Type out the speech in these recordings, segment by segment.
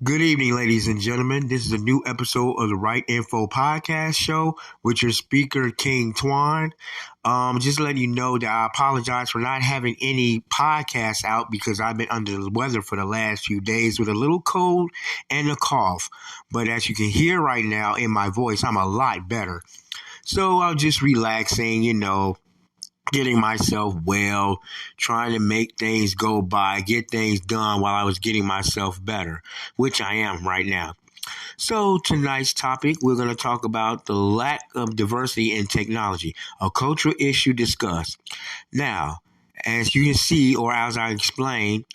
Good evening, ladies and gentlemen. This is a new episode of the Right Info Podcast Show with your speaker, King Twan. Just letting you know that I apologize for not having any podcasts out because I've been under the weather for the last few days with a little cold and a cough. But as you can hear right now in my voice, I'm a lot better. So I'm just relaxing, getting myself well, trying to make things go by, get things done while I was getting myself better, which I am right now. So tonight's topic, we're going to talk about the lack of diversity in technology, a cultural issue discussed. Now, as you can see, or as I explained,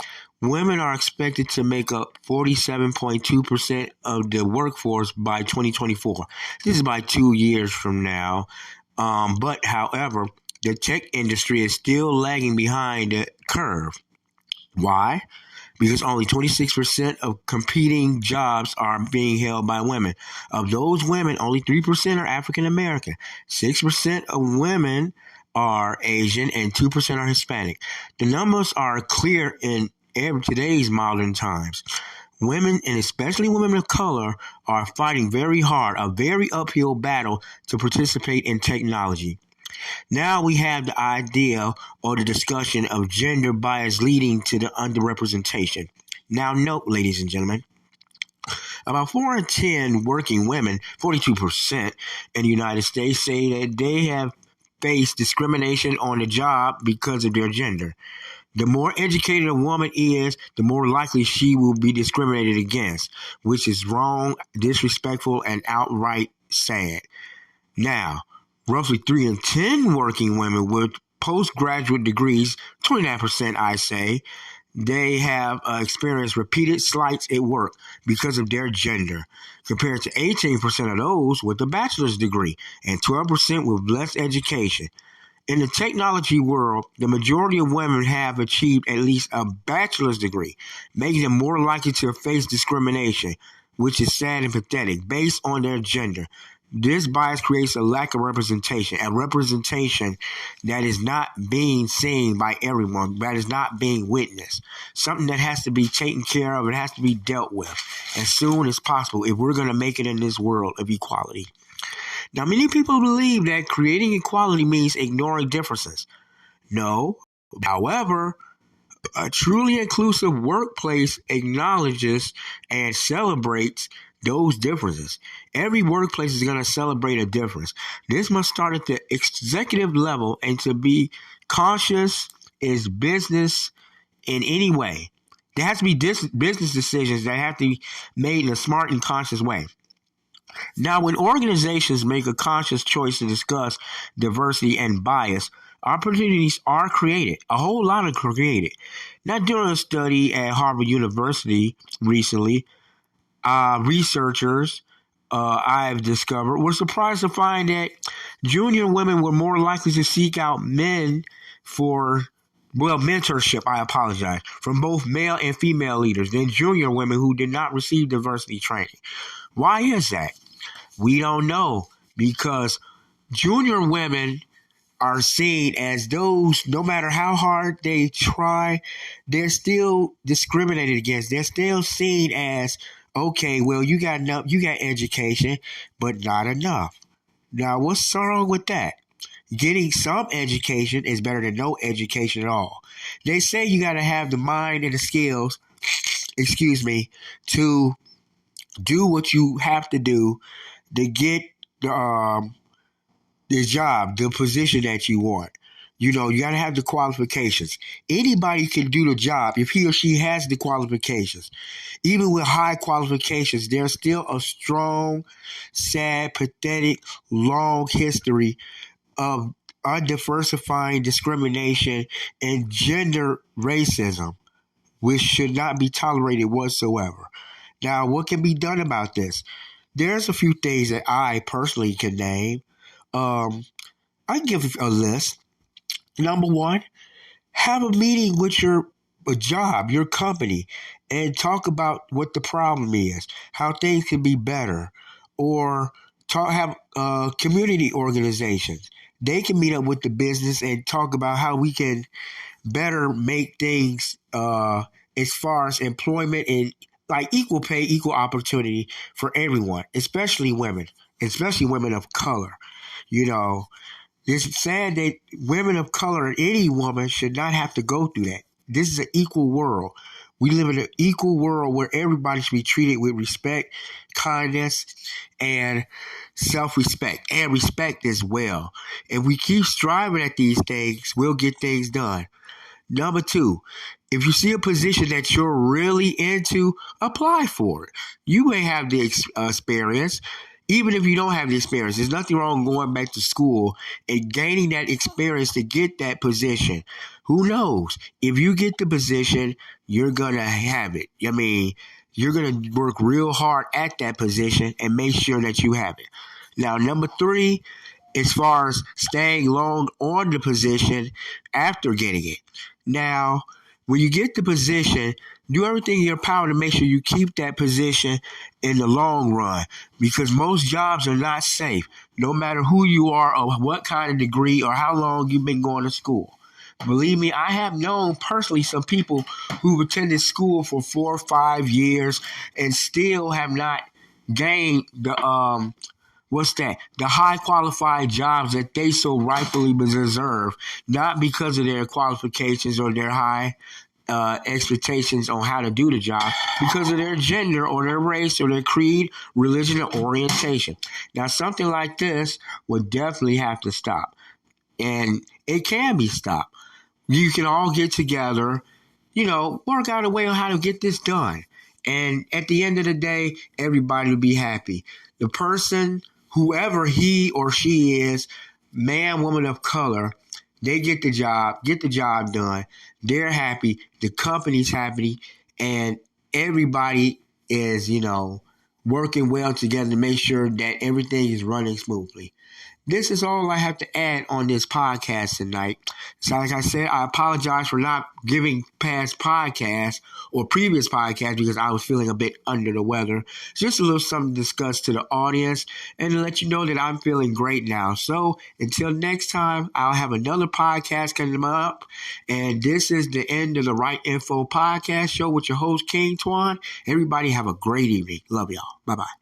women are expected to make up 47.2% of the workforce by 2024. This is by 2 years from now. But however, the tech industry is still lagging behind the curve. Why? Because only 26% of competing jobs are being held by women. Of those women, only 3% are African American. 6% of women are Asian and 2% are Hispanic. The numbers are clear in today's modern times. Women, and especially women of color, are fighting very hard, a very uphill battle to participate in technology. Now we have the idea or the discussion of gender bias leading to the underrepresentation. Now note, ladies and gentlemen, about 4 in 10 working women, 42% in the United States, say that they have faced discrimination on the job because of their gender. The more educated a woman is, the more likely she will be discriminated against, which is wrong, disrespectful, and outright sad. Now, roughly 3 in 10 working women with postgraduate degrees, 29% I say, they have experienced repeated slights at work because of their gender, compared to 18% of those with a bachelor's degree and 12% with less education. In the technology world, the majority of women have achieved at least a bachelor's degree, making them more likely to face discrimination, which is sad and pathetic, based on their gender. This bias creates a lack of representation, a representation that is not being seen by everyone, that is not being witnessed. Something that has to be taken care of, it has to be dealt with as soon as possible if we're going to make it in this world of equality. Now, many people believe that creating equality means ignoring differences. No. However, a truly inclusive workplace acknowledges and celebrates those differences. Every workplace is going to celebrate a difference. This must start at the executive level, and to be conscious is business in any way. There has to be business decisions that have to be made in a smart and conscious way. Now, when organizations make a conscious choice to discuss diversity and bias, opportunities are created. A whole lot are created. Now, during a study at Harvard University recently, researchers I've discovered were surprised to find that junior women were more likely to seek out men for mentorship, from both male and female leaders than junior women who did not receive diversity training. Why is that? We don't know, because junior women are seen as those, no matter how hard they try, they're still discriminated against. They're still seen as, okay, well, you got enough, you got education, but not enough. Now, what's wrong with that? Getting some education is better than no education at all. They say you got to have the mind and the skills, to do what you have to do to get the job, the position that you want. You got to have the qualifications. Anybody can do the job if he or she has the qualifications. Even with high qualifications, there's still a strong, sad, pathetic, long history of undiversifying discrimination and gender racism, which should not be tolerated whatsoever. Now, what can be done about this? There's a few things that I personally can name. I can give a list. Number one, have a meeting with your job, your company, and talk about what the problem is, how things can be better, or have community organizations. They can meet up with the business and talk about how we can better make things as far as employment and like equal pay, equal opportunity for everyone, especially women of color. You know, it's sad that women of color, any woman, should not have to go through that. This is an equal world. We live in an equal world where everybody should be treated with respect, kindness, and self-respect, and respect as well. If we keep striving at these things, we'll get things done. Number two, if you see a position that you're really into, apply for it. You may have the experience. Even if you don't have the experience, there's nothing wrong going back to school and gaining that experience to get that position. Who knows? If you get the position, you're going to have it. I mean, you're going to work real hard at that position and make sure that you have it. Now, number three, as far as staying long on the position after getting it. Now, when you get the position, do everything in your power to make sure you keep that position in the long run, because most jobs are not safe, no matter who you are or what kind of degree or how long you've been going to school. Believe me, I have known personally some people who've attended school for 4 or 5 years and still have not gained the the high qualified jobs that they so rightfully deserve, not because of their qualifications or their high expectations on how to do the job, because of their gender or their race or their creed, religion, or orientation. Now, something like this would definitely have to stop, and it can be stopped. You can all get together, work out a way on how to get this done. And at the end of the day, everybody will be happy. The person, whoever he or she is, man, woman of color, they get the job done. They're happy. The company's happy. And everybody is, working well together to make sure that everything is running smoothly. This is all I have to add on this podcast tonight. So like I said, I apologize for not giving past podcasts or previous podcasts because I was feeling a bit under the weather. Just a little something to discuss to the audience and to let you know that I'm feeling great now. So until next time, I'll have another podcast coming up. And this is the end of the Right Info Podcast Show with your host, King Twan. Everybody have a great evening. Love y'all. Bye-bye.